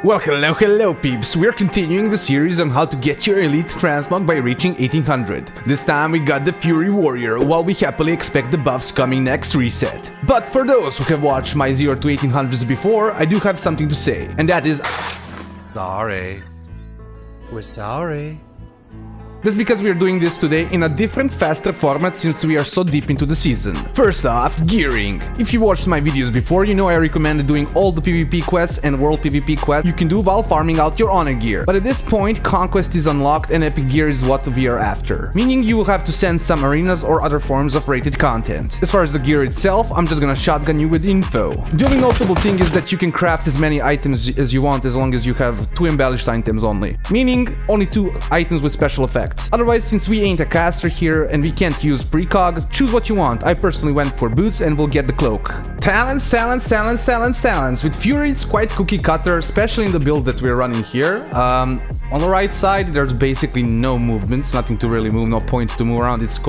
Well, hello peeps, we're continuing the series on how to get your elite transmog by reaching 1800. This time we got the Fury Warrior, while we happily expect the buffs coming next reset. But for those who have watched my 0 to 1800s before, I do have something to say, and that is... Sorry. We're sorry. That's because we are doing this today in a different, faster format since we are so deep into the season. First off, gearing. If you watched my videos before, you know I recommended doing all the PvP quests and world PvP quests you can do while farming out your honor gear. But at this point, conquest is unlocked and epic gear is what we are after. Meaning you will have to send some arenas or other forms of rated content. As far as the gear itself, I'm just gonna shotgun you with info. The only notable thing is that you can craft as many items as you want as long as you have 2 embellished items only. Meaning only 2 items with special effects. Otherwise, since we ain't a caster here and we can't use precog, choose what you want. I personally went for boots and will get the cloak. Talents. With Fury it's quite cookie cutter, especially in the build that we're running here. On the right side there's basically no movements, nothing to really move, no point to move around. It's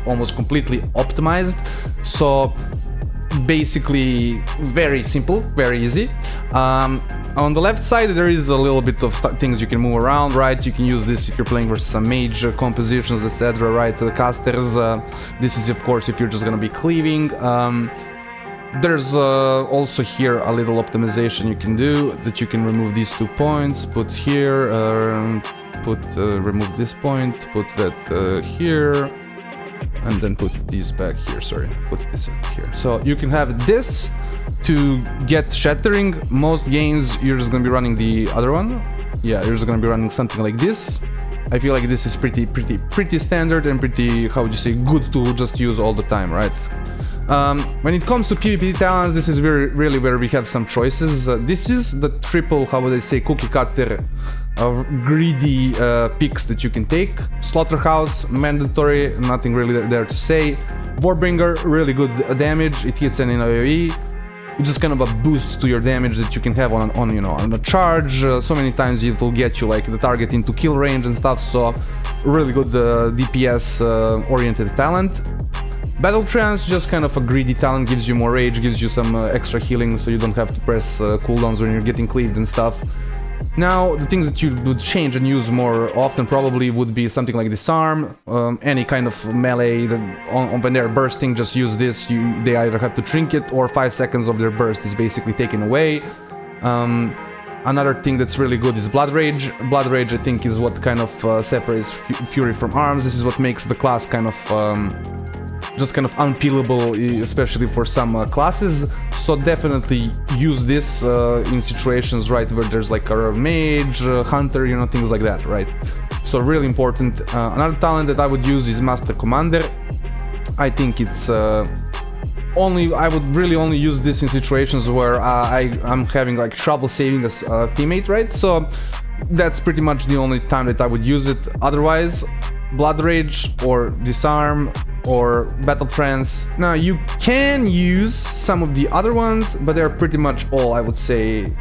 almost completely optimized. So basically very simple, very easy. On the left side there is a little bit of things you can move around, right? You can use this if you're playing versus some mage compositions, etc., right? The casters, this is of course if you're just gonna be cleaving. There's also here a little optimization you can do, that you can remove these 2 points, put here, remove this point, put that here, and then put these back here, put this in here. So you can have this to get shattering. Most games you're just gonna be running the other one. Yeah, you're just gonna be running something like this. I feel like this is pretty standard and pretty, how would you say, good to just use all the time, right? When it comes to PvP talents, this is really where we have some choices. This is the triple, how would I say, cookie cutter of greedy picks that you can take. Slaughterhouse, mandatory, nothing really there to say. Warbringer, really good damage, it hits any AoE. It's just kind of a boost to your damage that you can have on a charge. So many times it will get you like the target into kill range and stuff, so really good DPS oriented talent. Battle Trance, just kind of a greedy talent, gives you more rage, gives you some extra healing so you don't have to press cooldowns when you're getting cleaved and stuff. Now, the things that you would change and use more often probably would be something like Disarm, any kind of melee that when they're bursting, just use this. They either have to trinket or 5 seconds of their burst is basically taken away. Another thing that's really good is Blood Rage. Blood Rage, I think, is what kind of separates Fury from Arms. This is what makes the class kind of just kind of unpeelable, especially for some classes. So definitely use this in situations, right, where there's like a mage, hunter, things like that, right? So really important. Another talent that I would use is Master Commander. I think it's I would really only use this in situations where I'm having like trouble saving a teammate, right? So that's pretty much the only time that I would use it. Otherwise, Blood Rage or Disarm or Battle Trance. Now you can use some of the other ones, but they're pretty much all, I would say,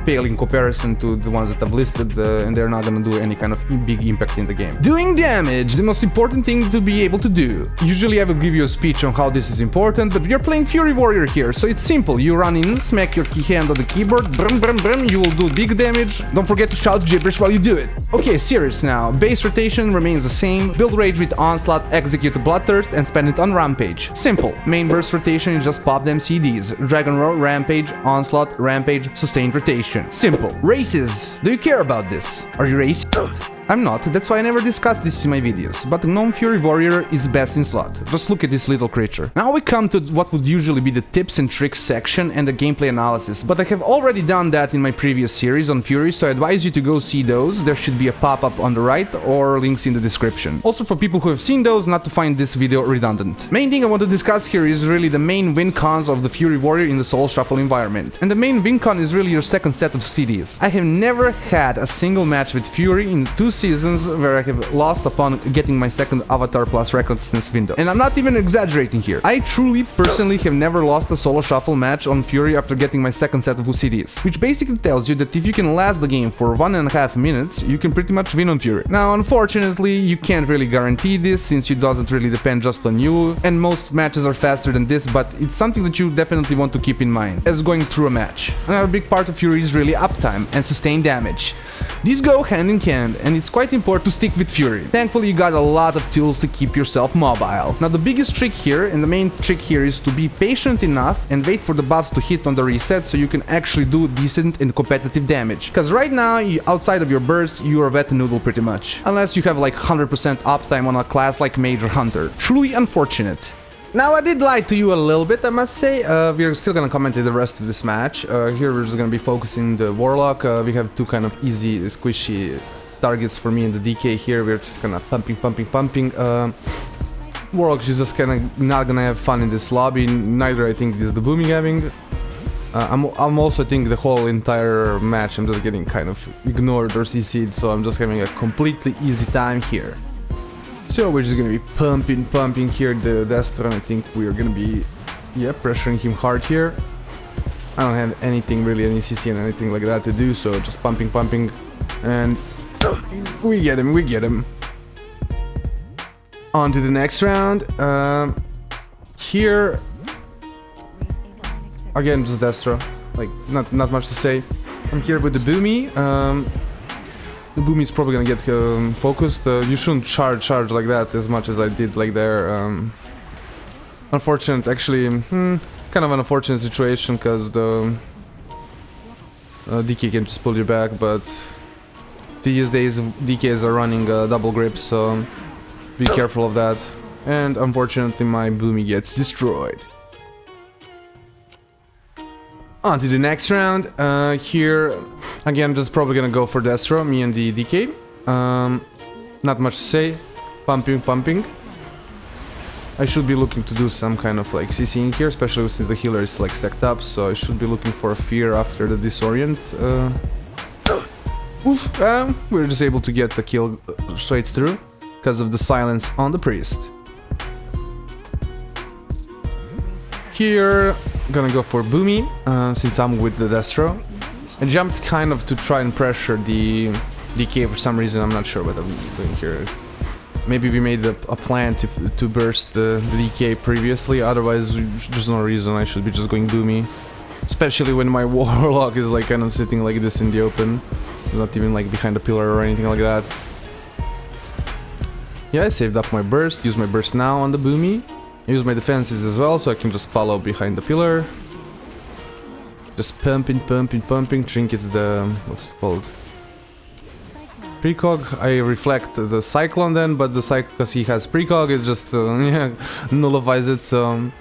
pale in comparison to the ones that I've listed, and they're not gonna do any kind of big impact in the game. Doing damage, the most important thing to be able to do. Usually I will give you a speech on how this is important, but you're playing Fury Warrior here, so it's simple. You run in, smack your hand on the keyboard, brum brum brum, you will do big damage. Don't forget to shout gibberish while you do it. Okay, serious now. Base rotation remains the same. Build Rage with Onslaught, execute a Bloodthirst, and spend it on Rampage. Simple. Main burst rotation is just pop them CDs. Dragon Roar, Rampage, Onslaught, Rampage, sustained rotation. Simple. Races. Do you care about this? Are you racist? I'm not, that's why I never discussed this in my videos, but Gnome Fury Warrior is best in slot. Just look at this little creature. Now we come to what would usually be the tips and tricks section and the gameplay analysis, but I have already done that in my previous series on Fury, so I advise you to go see those. There should be a pop-up on the right or links in the description. Also for people who have seen those, not to find this video redundant. Main thing I want to discuss here is really the main win cons of the Fury Warrior in the Soul Shuffle environment. And the main win con is really your second set of CDs. I have never had a single match with Fury in 2 seasons where I have lost upon getting my second Avatar Plus recklessness window. And I'm not even exaggerating here. I truly, personally have never lost a solo shuffle match on Fury after getting my second set of UCDs, which basically tells you that if you can last the game for 1.5 minutes, you can pretty much win on Fury. Now, unfortunately, you can't really guarantee this since it doesn't really depend just on you, and most matches are faster than this, but it's something that you definitely want to keep in mind as going through a match. Another big part of Fury is really uptime and sustained damage. These go hand in hand, and it's quite important to stick with Fury. Thankfully, you got a lot of tools to keep yourself mobile. Now, the biggest trick here, and the main trick here, is to be patient enough and wait for the buffs to hit on the reset so you can actually do decent and competitive damage. Because right now, outside of your burst, you are wet noodle pretty much. Unless you have like 100% uptime on a class like Mage or Hunter. Truly unfortunate. Now, I did lie to you a little bit, I must say. We're still gonna commentate the rest of this match. Here we're just gonna be focusing the Warlock. We have two kind of easy, squishy targets for me in the DK here. We're just gonna pumping. Warlock is just kinda not gonna have fun in this lobby. Neither I think is the booming having. I'm also think the whole entire match I'm just getting kind of ignored or CC'd, so I'm just having a completely easy time here. So we're just gonna be pumping here the Destro, and I think we're gonna be, yeah, pressuring him hard here. I don't have anything really, any CC and anything like that to do, so just pumping, and we get him. On to the next round. Here, again, just Destro, like not much to say. I'm here with the Boomy. The Boomy is probably gonna get focused. You shouldn't charge like that as much as I did like there. Unfortunate, actually, kind of an unfortunate situation because the DK can just pull you back, but these days DKs are running double grip, so be careful of that. And unfortunately, my Boomy gets destroyed. On to the next round. Here, again, just probably gonna go for Destro, me and the DK. Not much to say. Pumping. I should be looking to do some kind of like CCing here, especially since the healer is like stacked up, so I should be looking for a fear after the disorient. We're just able to get the kill straight through because of the silence on the priest. Here, gonna go for Boomy, since I'm with the Destro. I jumped kind of to try and pressure the DK for some reason. I'm not sure what I'm doing here. Maybe we made a plan to burst the DK previously, otherwise there's no reason I should be just going Boomy. Especially when my Warlock is like kind of sitting like this in the open. Not even like behind a pillar or anything like that. Yeah, I saved up my burst, use my burst now on the Boomy. Use my defensives as well, so I can just follow behind the pillar. Just pumping, trinket the... what's it called? Precog. I reflect the Cyclone then, but the Cyclone, because he has precog, it just yeah, nullifies it, so...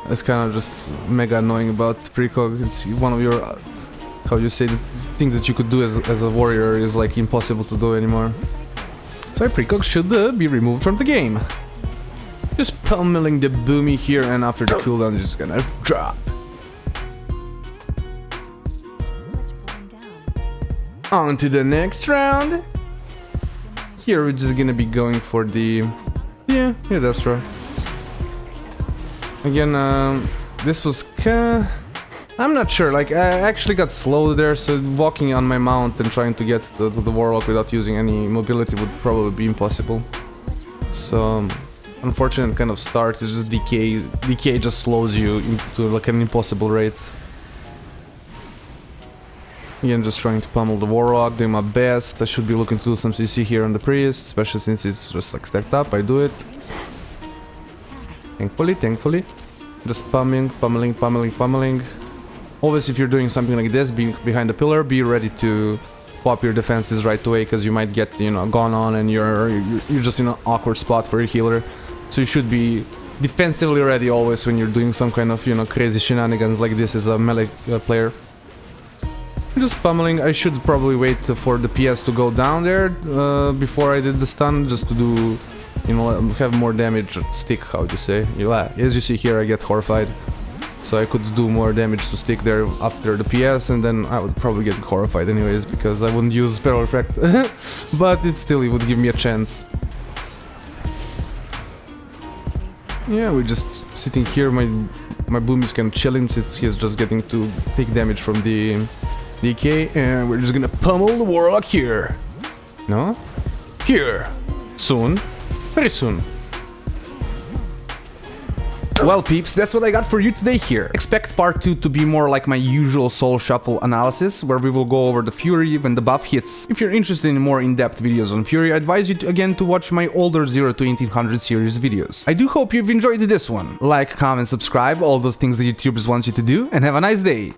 It's kind of just mega annoying about precog. It's one of your... how you say, the things that you could do as a warrior is like impossible to do anymore. So precog should be removed from the game. Just pummeling the Boomy here, and after the cooldown it's just gonna drop. On to the next round. Here we're just gonna be going for the... yeah, that's right. Again, this was I'm not sure, like I actually got slowed there, so walking on my mount and trying to get to the Warlock without using any mobility would probably be impossible. So... unfortunate kind of start. It's just DK just slows you into like an impossible rate. Again, just trying to pummel the Warlock, doing my best. I should be looking to do some CC here on the priest, especially since it's just like stacked up. I do it. Thankfully. Just pummeling. Always, if you're doing something like this, be behind the pillar, be ready to pop your defenses right away, because you might get, you know, gone on and you're just in an awkward spot for your healer. So you should be defensively ready always when you're doing some kind of, you know, crazy shenanigans like this as a melee player. Just pummeling. I should probably wait for the PS to go down there before I did the stun, just to do, you know, have more damage stick, how to say. Yeah, as you see here, I get horrified. so I could do more damage to stick there after the PS, and then I would probably get horrified anyways, because I wouldn't use Spell Effect. But it would give me a chance. Yeah, we're just sitting here, my boom is kind of chilling since he's just getting to take damage from the DK, and we're just gonna pummel the Warlock here. No? Here. Soon. Very soon. Well, peeps, that's what I got for you today here. Expect part 2 to be more like my usual Soul Shuffle analysis, where we will go over the Fury when the buff hits. If you're interested in more in-depth videos on Fury, I advise you again to watch my older 0 to 1800 series videos. I do hope you've enjoyed this one. Like, comment, subscribe, all those things that YouTubers want you to do, and have a nice day!